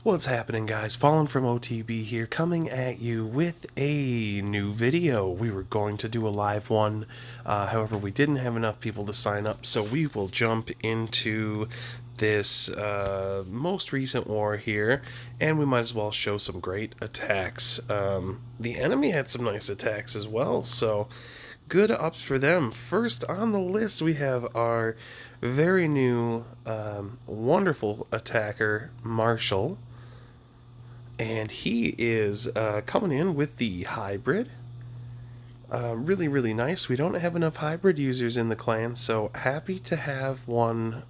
What's happening, guys? Fallen from OTB here, coming at you with a new video. We were going to do a live one, however we didn't have enough people to sign up, so we will jump into this most recent war here, and we might as well show some great attacks. The enemy had some nice attacks as well, so good ups for them. First on the list, we have our very new, wonderful attacker, Marshall. And he is coming in with the hybrid. Really, really nice. We don't have enough hybrid users in the clan, so happy to have one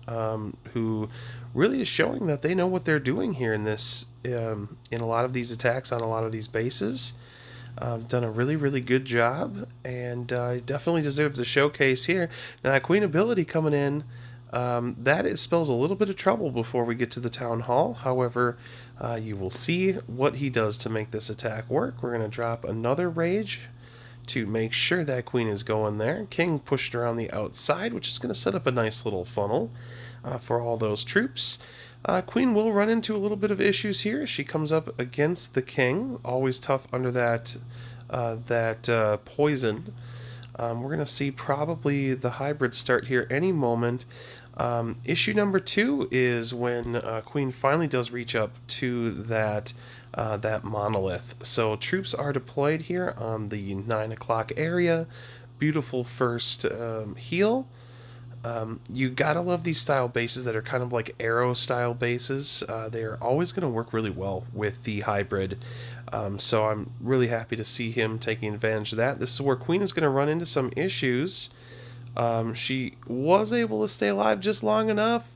who really is showing that they know what they're doing here in this, in a lot of these attacks on a lot of these bases. Done a really, really good job, and definitely deserves a showcase here. Now, that Queen ability coming in, spells a little bit of trouble before we get to the town hall. However, you will see what he does to make this attack work. We're going to drop another rage to make sure that queen is going there. King pushed around the outside, which is going to set up a nice little funnel for all those troops. Queen will run into a little bit of issues here. She comes up against the king, always tough under that poison. We're going to see probably the hybrid start here any moment. Issue number 2 is when Queen finally does reach up to that monolith. So troops are deployed here on the 9 o'clock area. Beautiful first heal. You gotta love these style bases that are kind of like arrow style bases. They are always going to work really well with the hybrid. So I'm really happy to see him taking advantage of that. This is where Queen is going to run into some issues. She was able to stay alive just long enough,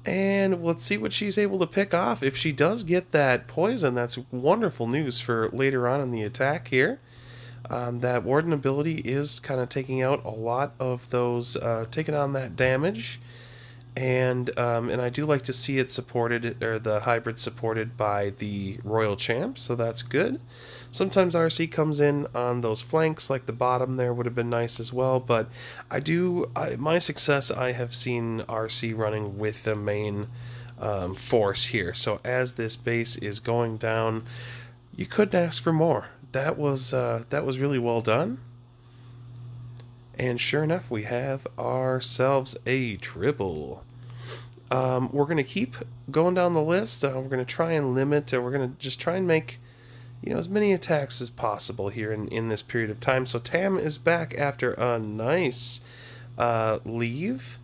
and let's see what she's able to pick off. If she does get that poison, that's wonderful news for later on in the attack here. That Warden ability is kind of taking out a lot of those, taking on that damage. And I do like to see it supported, or the hybrid supported by the Royal Champ, so that's good. Sometimes RC comes in on those flanks, like the bottom there would have been nice as well, but my success, I have seen RC running with the main force here. So as this base is going down, you couldn't ask for more. That was really well done. And sure enough, we have ourselves a triple. We're going to keep going down the list. We're going to try and limit, we're going to just try and make, as many attacks as possible here in this period of time. So Tam is back after a nice leave.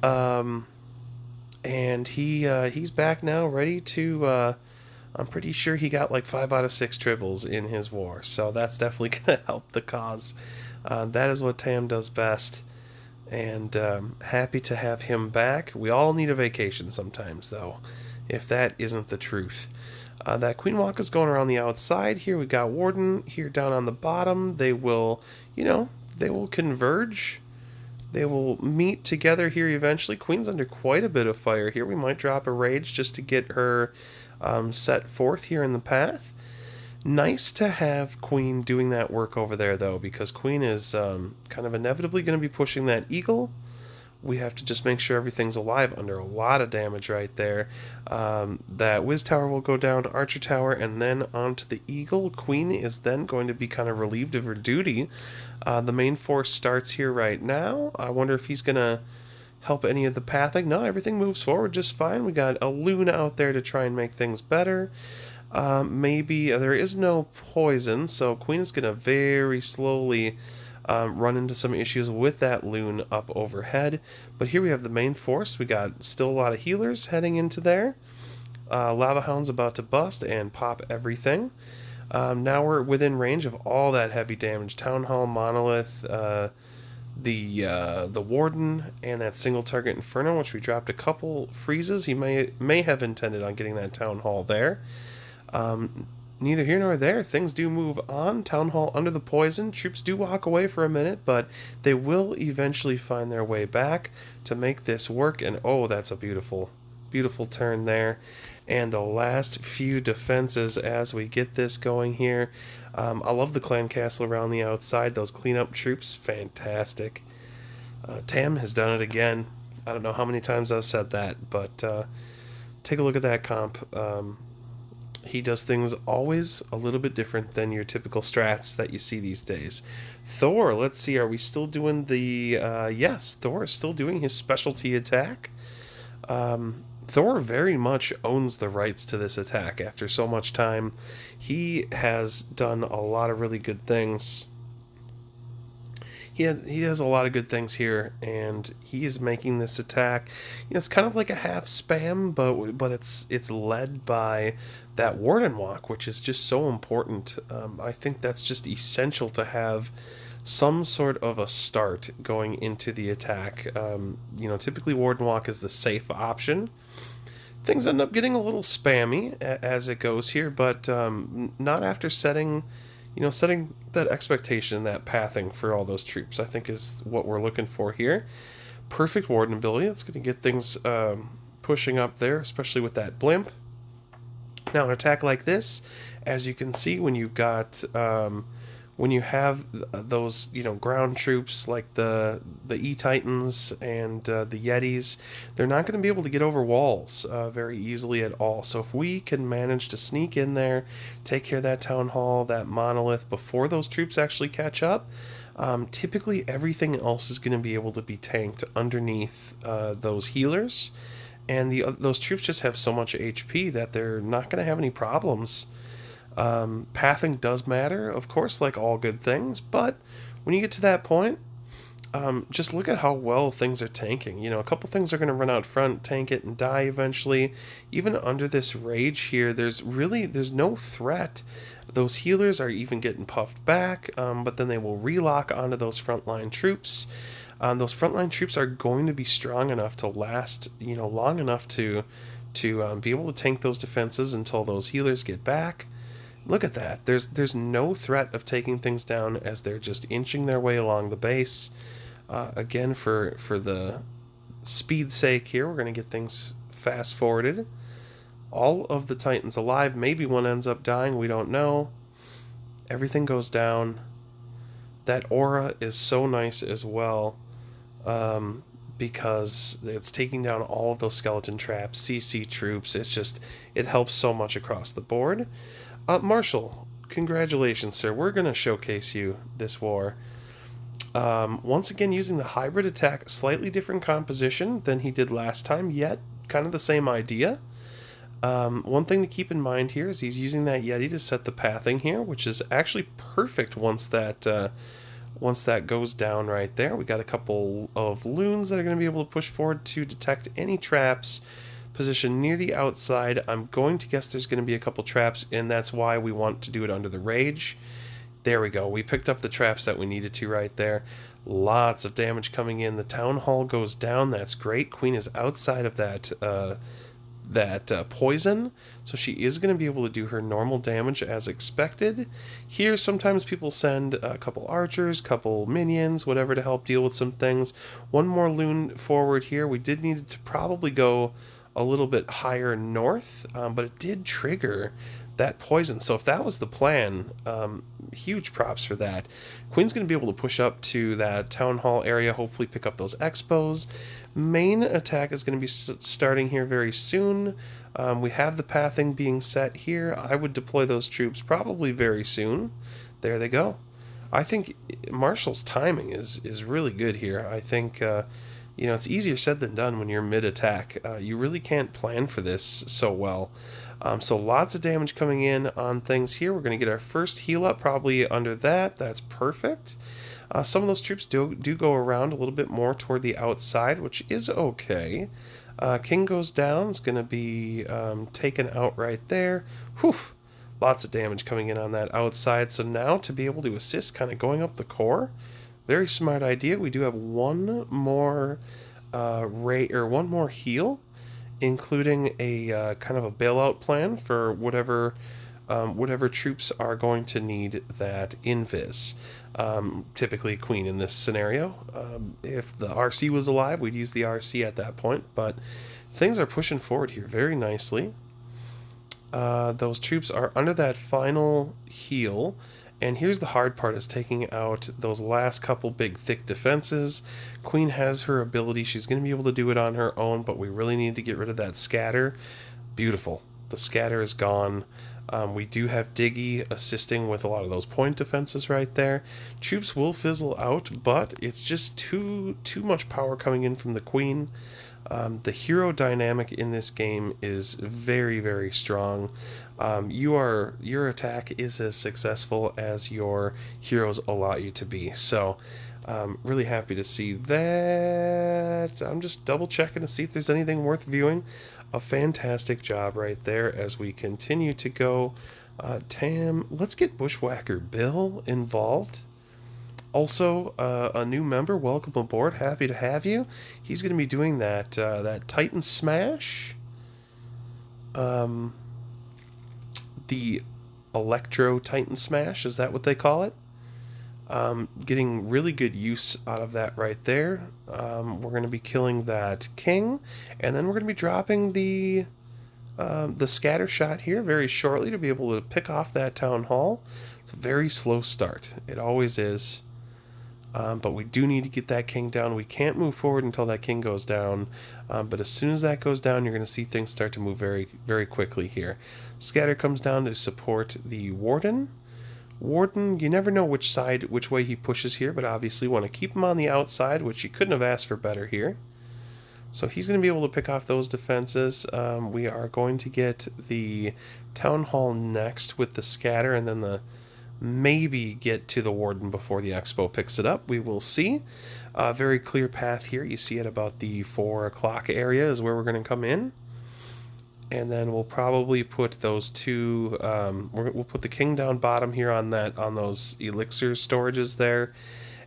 And he's back now, ready to, I'm pretty sure he got like 5 out of 6 triples in his war. So that's definitely going to help the cause. That is what Tam does best, and happy to have him back. We all need a vacation sometimes, though, if that isn't the truth. That Queen Walk is going around the outside here. We got Warden here down on the bottom. They will, they will converge. They will meet together here eventually. Queen's under quite a bit of fire here. We might drop a rage just to get her set forth here in the path. Nice to have Queen doing that work over there, though, because Queen is kind of inevitably going to be pushing that Eagle. We have to just make sure everything's alive under a lot of damage right there. That Wiz Tower will go down, Archer Tower, and then onto the Eagle. Queen is then going to be kind of relieved of her duty. The main force starts here right now. I wonder if he's going to help any of the pathing. No, everything moves forward just fine. We got a Luna out there to try and make things better. Maybe there is no poison, so Queen is going to very slowly run into some issues with that loon up overhead. But here we have the main force. We got still a lot of healers heading into there. Lava Hound's about to bust and pop everything. Now we're within range of all that heavy damage. Town Hall, Monolith, the Warden, and that single target Inferno, which we dropped a couple freezes. He may have intended on getting that Town Hall there. Neither here nor there. Things do move on. Town Hall under the poison. Troops do walk away for a minute, but they will eventually find their way back to make this work. And oh, that's a beautiful, beautiful turn there. And the last few defenses as we get this going here. I love the clan castle around the outside. Those cleanup troops, fantastic. Tam has done it again. I don't know how many times I've said that, but take a look at that comp. He does things always a little bit different than your typical strats that you see these days. Thor, let's see, are we still doing the... yes, Thor is still doing his specialty attack. Thor very much owns the rights to this attack after so much time. He has done a lot of really good things. He has a lot of good things here, and he is making this attack. You know, it's kind of like a half spam, but it's led by that Warden Walk, which is just so important. I think that's just essential to have some sort of a start going into the attack. You know, typically Warden Walk is the safe option. Things end up getting a little spammy as it goes here, but not after setting, you know, setting that expectation, that pathing for all those troops, I think is what we're looking for here. Perfect Warden ability. That's going to get things pushing up there, especially with that blimp. Now, an attack like this, as you can see, when you've got when you have those, you know, ground troops like the E-Titans and the Yetis, they're not going to be able to get over walls very easily at all. So if we can manage to sneak in there, take care of that town hall, that monolith before those troops actually catch up, typically everything else is going to be able to be tanked underneath those healers. And those troops just have so much HP that they're not going to have any problems. Pathing does matter, of course, like all good things, but when you get to that point, just look at how well things are tanking. You know, a couple things are going to run out front, tank it, and die eventually. Even under this rage here, there's no threat. Those healers are even getting puffed back, but then they will relock onto those frontline troops. Those frontline troops are going to be strong enough to last, you know, long enough to be able to tank those defenses until those healers get back. Look at that. There's no threat of taking things down as they're just inching their way along the base. Again, for the speed's sake here, we're going to get things fast forwarded. All of the Titans alive. Maybe one ends up dying. We don't know. Everything goes down. That aura is so nice as well, because it's taking down all of those skeleton traps, CC troops. It helps so much across the board. Marshall, congratulations, sir. We're going to showcase you this war. Once again, using the hybrid attack, slightly different composition than he did last time, yet kind of the same idea. One thing to keep in mind here is he's using that Yeti to set the pathing here, which is actually perfect once that goes down right there. We got a couple of loons that are going to be able to push forward to detect any traps positioned near the outside. I'm going to guess there's going to be a couple traps, and that's why we want to do it under the rage. There we go. We picked up the traps that we needed to right there. Lots of damage coming in. The town hall goes down. That's great. Queen is outside of that poison, so she is going to be able to do her normal damage as expected. Here, sometimes people send a couple archers, couple minions, whatever to help deal with some things. One more loon forward here. We did need to probably go a little bit higher north, but it did trigger that poison. So if that was the plan, huge props for that. Queen's going to be able to push up to that town hall area, hopefully pick up those expos. Main attack is going to be starting here very soon. We have the pathing being set here. I would deploy those troops probably very soon. There they go. I think Marshall's timing is really good here. I think you know, it's easier said than done when you're mid-attack. You really can't plan for this so well. So lots of damage coming in on things here. We're going to get our first heal up probably under that. That's perfect. Some of those troops do go around a little bit more toward the outside, which is okay. King goes down. It's going to be taken out right there. Whew. Lots of damage coming in on that outside. So now to be able to assist kind of going up the core, very smart idea. We do have one more one more heal, including a kind of a bailout plan for whatever troops are going to need that invis. Typically Queen in this scenario. If the RC was alive, we'd use the RC at that point, but things are pushing forward here very nicely. Those troops are under that final heal, and here's the hard part, is taking out those last couple big thick defenses. Queen has her ability. She's going to be able to do it on her own, but we really need to get rid of that scatter. Beautiful. The scatter is gone. We do have Diggy assisting with a lot of those point defenses right there. Troops will fizzle out, but it's just too much power coming in from the Queen. The hero dynamic in this game is very, very strong. Your attack is as successful as your heroes allow you to be. So, really happy to see that. I'm just double checking to see if there's anything worth viewing. A fantastic job right there as we continue to go. Tam, let's get Bushwhacker Bill involved. Also, a new member, welcome aboard. Happy to have you. He's going to be doing that that Titan Smash, the Electro Titan Smash. Is that what they call it? Getting really good use out of that right there. We're going to be killing that king, and then we're going to be dropping the scatter shot here very shortly to be able to pick off that town hall. It's a very slow start. It always is. But we do need to get that king down. We can't move forward until that king goes down. But as soon as that goes down, you're going to see things start to move very, very quickly here. Scatter comes down to support the warden. Warden, you never know which way he pushes here, but obviously want to keep him on the outside, which you couldn't have asked for better here. So he's going to be able to pick off those defenses. We are going to get the town hall next with the scatter, and then maybe get to the warden before the expo picks it up. We will see. Very clear path here. You see at about the 4 o'clock area is where we're going to come in. And then we'll probably put those two. We'll put the king down bottom here on those elixir storages there,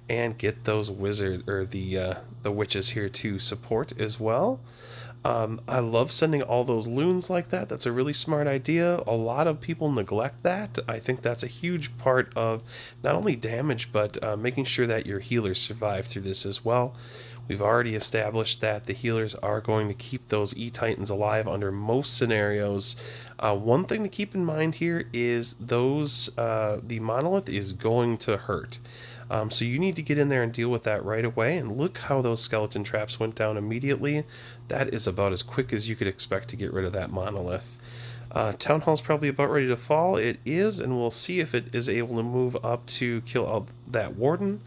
and get those the witches here to support as well. I love sending all those loons like that. That's a really smart idea. A lot of people neglect that. I think that's a huge part of not only damage, but making sure that your healers survive through this as well. We've already established that the healers are going to keep those E-Titans alive under most scenarios. One thing to keep in mind here is the monolith is going to hurt. So you need to get in there and deal with that right away. And look how those skeleton traps went down immediately. That is about as quick as you could expect to get rid of that monolith. Town Hall's probably about ready to fall. It is, and we'll see if it is able to move up to kill out that warden.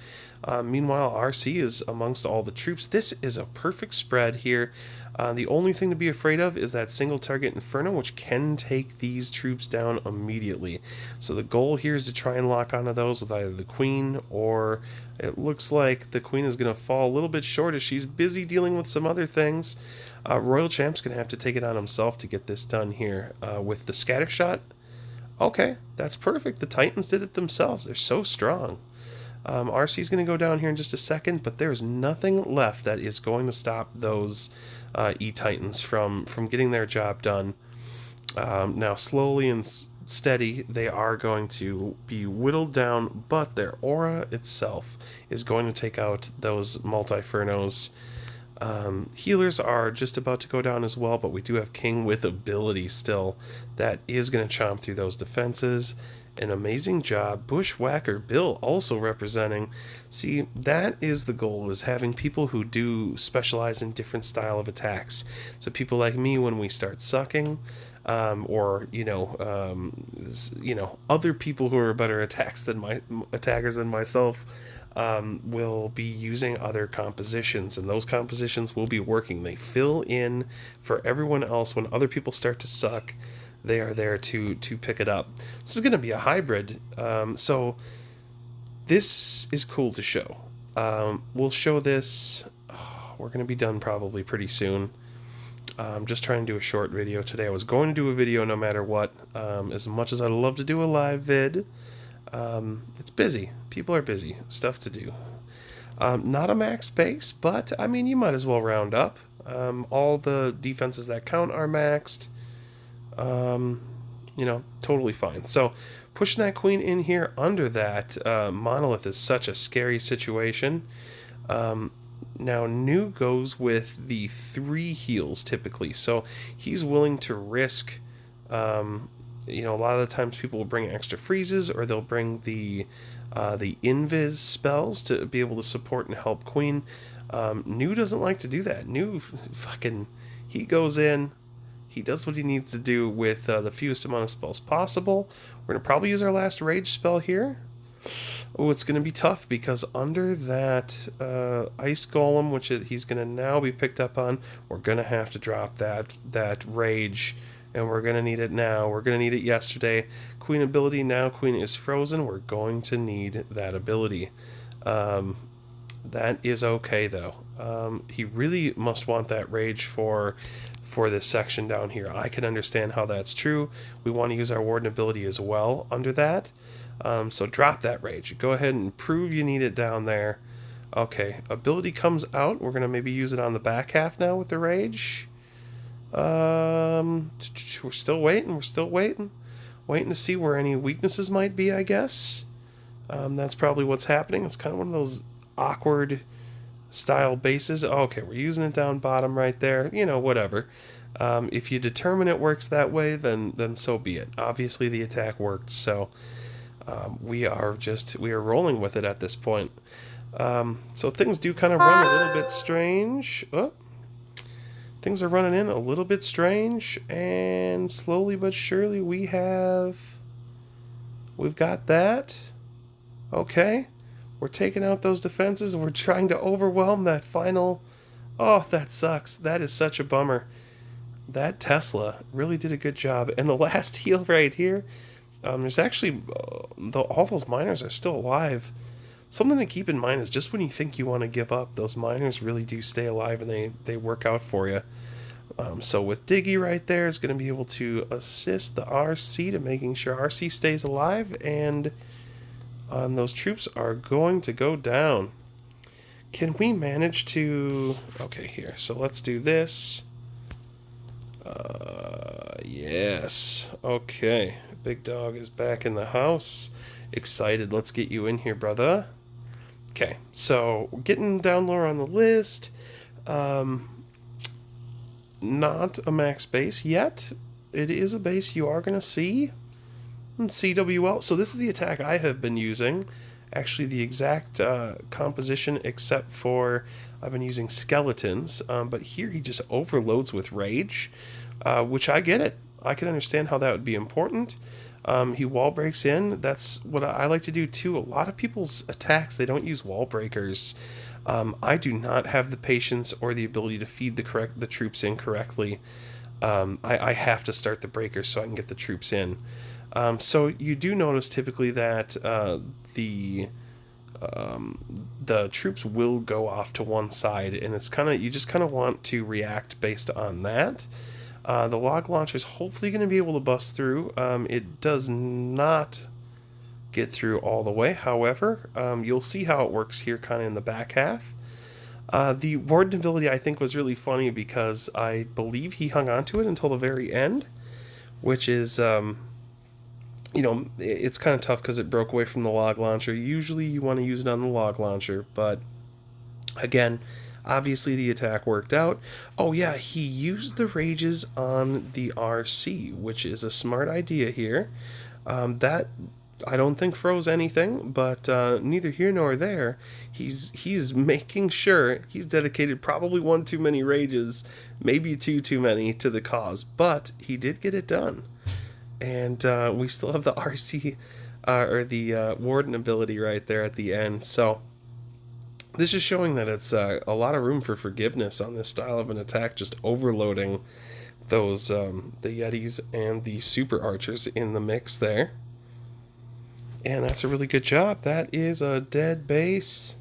Meanwhile, RC is amongst all the troops. This is a perfect spread here. The only thing to be afraid of is that single target Inferno, which can take these troops down immediately. So the goal here is to try and lock onto those with either the Queen, or it looks like the Queen is going to fall a little bit short as she's busy dealing with some other things. Royal Champ's going to have to take it on himself to get this done here with the scatter shot. Okay, that's perfect. The Titans did it themselves. They're so strong. RC's going to go down here in just a second, but there's nothing left that is going to stop those E-Titans from getting their job done. Now, slowly and steady, they are going to be whittled down, but their aura itself is going to take out those multi-fernos. Healers are just about to go down as well, but we do have King with ability still that is going to chomp through those defenses. An amazing job. Bushwhacker Bill also representing. See, that is the goal, is having people who do specialize in different style of attacks. So people like me, when we start sucking, or other people who are better attackers than myself, will be using other compositions, and those compositions will be working. They fill in for everyone else when other people start to suck. They are there to pick it up. This is going to be a hybrid, so this is cool to show. We'll show this. We're going to be done probably pretty soon. I'm just trying to do a short video today. I was going to do a video no matter what. As much as I'd love to do a live vid, it's busy. People are busy. Stuff to do. Not a max base, but I mean, you might as well round up. All the defenses that count are maxed. Totally fine. So pushing that Queen in here under that monolith is such a scary situation. Now New goes with the 3 heals typically, so he's willing to risk. A lot of the times people will bring extra freezes, or they'll bring the invis spells to be able to support and help Queen. New doesn't like to do that. New he goes in. He does what he needs to do with the fewest amount of spells possible. We're going to probably use our last rage spell here. Oh, it's going to be tough because under that ice golem, which he's going to now be picked up on, we're going to have to drop that rage, and we're going to need it now. We're going to need it yesterday. Queen ability, now Queen is frozen. We're going to need that ability. That is okay though. He really must want that rage for this section down here. I can understand how that's true. We want to use our warden ability as well under that. So drop that rage. Go ahead and prove you need it down there. Okay, ability comes out. We're going to maybe use it on the back half now with the rage. We're still waiting. We're still waiting. Waiting to see where any weaknesses might be, I guess. That's probably what's happening. It's kind of one of those awkward style bases. Okay, we're using it down bottom right there. You know, whatever. If you determine it works that way, then so be it. Obviously, the attack worked, so we are rolling with it at this point. So things do kind of run a little bit strange. Oh, things are running in a little bit strange, and slowly but surely we've got that. Okay. We're taking out those defenses, and we're trying to overwhelm that final... Oh, that sucks. That is such a bummer. That Tesla really did a good job. And the last heal right here, there's actually... all those miners are still alive. Something to keep in mind is just when you think you want to give up, those miners really do stay alive, and they work out for you. So with Diggy right there is going to be able to assist the RC to making sure RC stays alive, and... those troops are going to go down. Can we manage to... Okay, here. So let's do this. Yes. Okay. Big Dog is back in the house. Excited. Let's get you in here, brother. Okay. So, getting down lower on the list. Not a max base yet. It is a base you are going to see. CWL. So this is the attack I have been using. Actually, the exact composition, except for I've been using skeletons. But here he just overloads with rage, which I get it. I can understand how that would be important. He wall breaks in. That's what I like to do too. A lot of people's attacks, they don't use wall breakers. I do not have the patience or the ability to feed the troops in correctly. I have to start the breakers so I can get the troops in. So you do notice typically that the troops will go off to one side, and it's you just kind of want to react based on that. The log launcher is hopefully going to be able to bust through. It does not get through all the way. However, you'll see how it works here kind of in the back half. The warden ability I think was really funny because I believe he hung on to it until the very end, which is... you know, it's kind of tough because it broke away from the log launcher. Usually you want to use it on the log launcher, but again, obviously the attack worked out. Oh yeah, he used the rages on the RC, which is a smart idea here. That I don't think froze anything, but neither here nor there. He's making sure he's dedicated probably one too many rages, maybe two too many to the cause, but he did get it done. And we still have the RC, or the Warden ability right there at the end. So this is showing that it's a lot of room for forgiveness on this style of an attack, just overloading those the Yetis and the Super Archers in the mix there. And that's a really good job. That is a dead base.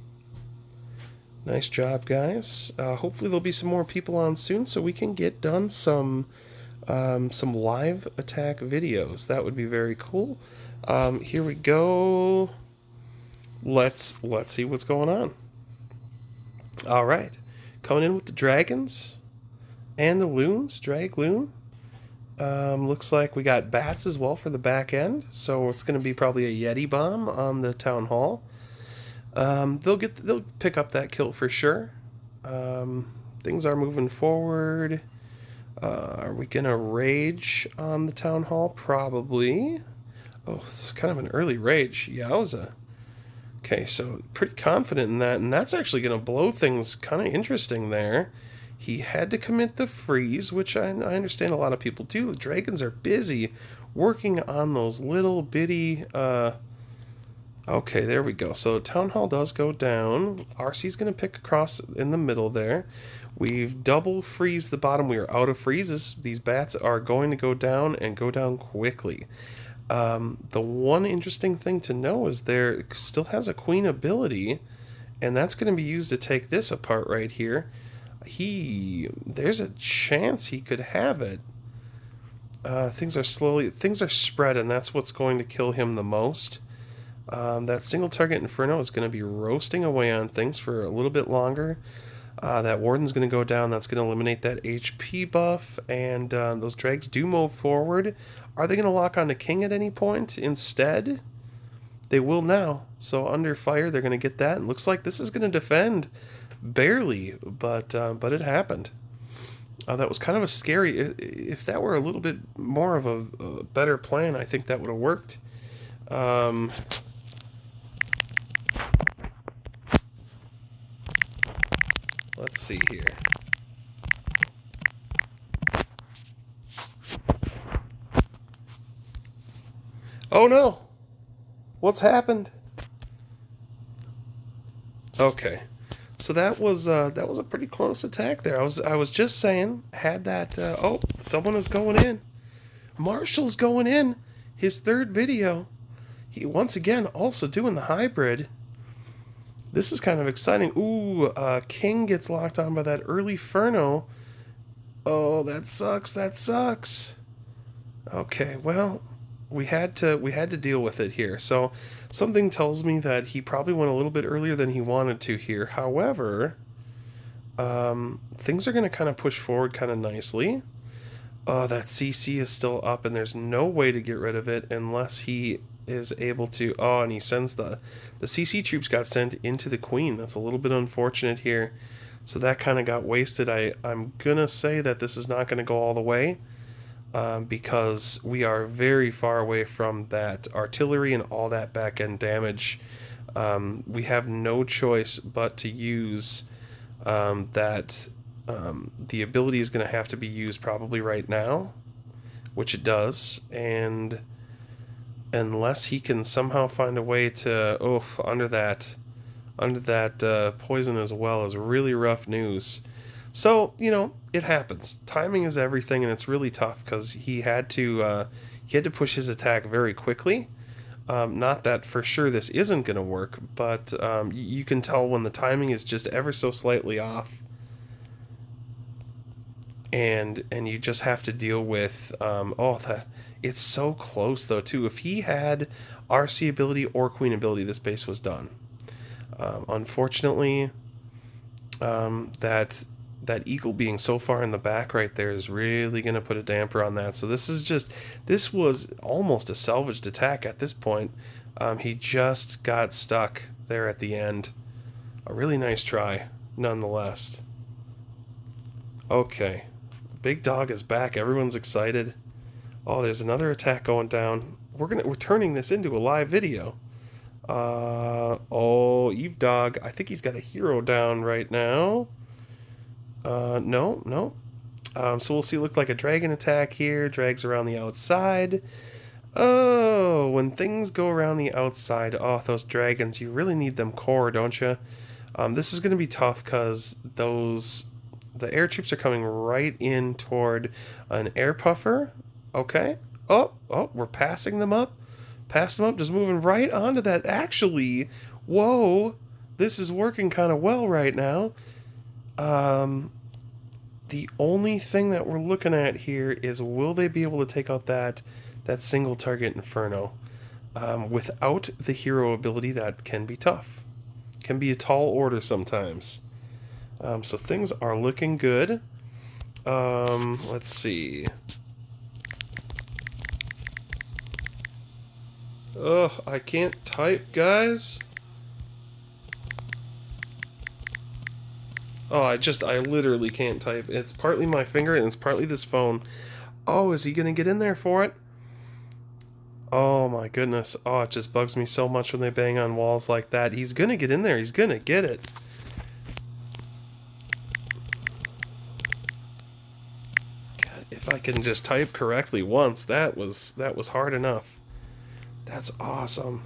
Nice job, guys. Hopefully there'll be some more people on soon so we can get done some live attack videos. That would be very cool. Here we go. Let's see what's going on. All right, coming in with the dragons and the loons. Drag loon. Looks like we got bats as well for the back end. So it's going to be probably a Yeti bomb on the town hall. They'll pick up that kill for sure. Things are moving forward. Are we gonna rage on the town hall? Probably. Oh, it's kind of an early rage. Yowza. Okay, so pretty confident in that, and that's actually gonna blow things kind of interesting there. He had to commit the freeze, which I understand a lot of people do. The dragons are busy working on those little bitty... Okay, there we go. So Town Hall does go down. RC's going to pick across in the middle there. We've double freeze the bottom. We are out of freezes. These bats are going to go down and go down quickly. The one interesting thing to know is there still has a queen ability, and that's going to be used to take this apart right here. There's a chance he could have it. Things are spread, and that's what's going to kill him the most. That single target Inferno is going to be roasting away on things for a little bit longer. That Warden's going to go down. That's going to eliminate that HP buff, and those Drags do move forward. Are they going to lock on to King at any point instead? They will now. So under fire, they're going to get that. And looks like this is going to defend barely, but it happened. That was kind of a scary... If that were a little bit more of a better plan, I think that would have worked. Let's see here. Oh no! What's happened? Okay, so that was a pretty close attack there. I was just saying, had that. Oh, someone is going in. Marshall's going in. His third video. He once again also doing the hybrid. This is kind of exciting. Ooh, King gets locked on by that early Ferno. Oh, that sucks. That sucks. Okay, well, we had to deal with it here. So something tells me that he probably went a little bit earlier than he wanted to here. However, things are going to kind of push forward kind of nicely. That CC is still up, and there's no way to get rid of it unless he is able to... Oh, and he sends the CC troops got sent into the Queen. That's a little bit unfortunate here. So that kind of got wasted. I'm going to say that this is not going to go all the way because we are very far away from that artillery and all that back-end damage. We have no choice but to use that... the ability is going to have to be used probably right now, which it does, and unless he can somehow find a way to under that poison as well is really rough news. So it happens. Timing is everything, and it's really tough because he had to push his attack very quickly. Not that for sure this isn't going to work, but you can tell when the timing is just ever so slightly off. And you just have to deal with it's so close though too. If he had RC ability or Queen ability, this base was done. Unfortunately, that Eagle being so far in the back right there is really going to put a damper on that. So this was almost a salvaged attack at this point. He just got stuck there at the end. A really nice try, nonetheless. Okay. Big Dog is back. Everyone's excited. Oh, there's another attack going down. We're turning this into a live video. Eve Dog. I think he's got a hero down right now. No. So we'll see. Look like a dragon attack here. Drags around the outside. Oh, when things go around the outside, those dragons, you really need them core, don't you? This is going to be tough because the air troops are coming right in toward an air puffer. Okay. Oh, we're passing them up. Just moving right onto that. Actually, whoa, this is working kind of well right now. The only thing that we're looking at here is will they be able to take out that single target Inferno? Without the hero ability, that can be tough. Can be a tall order sometimes. So things are looking good. Let's see. Oh, I can't type, guys. Oh, I literally can't type. It's partly my finger and it's partly this phone. Oh, is he gonna get in there for it? Oh my goodness. Oh, it just bugs me so much when they bang on walls like that. He's gonna get in there. He's gonna get it. If I can just type correctly once, that was hard enough. That's awesome.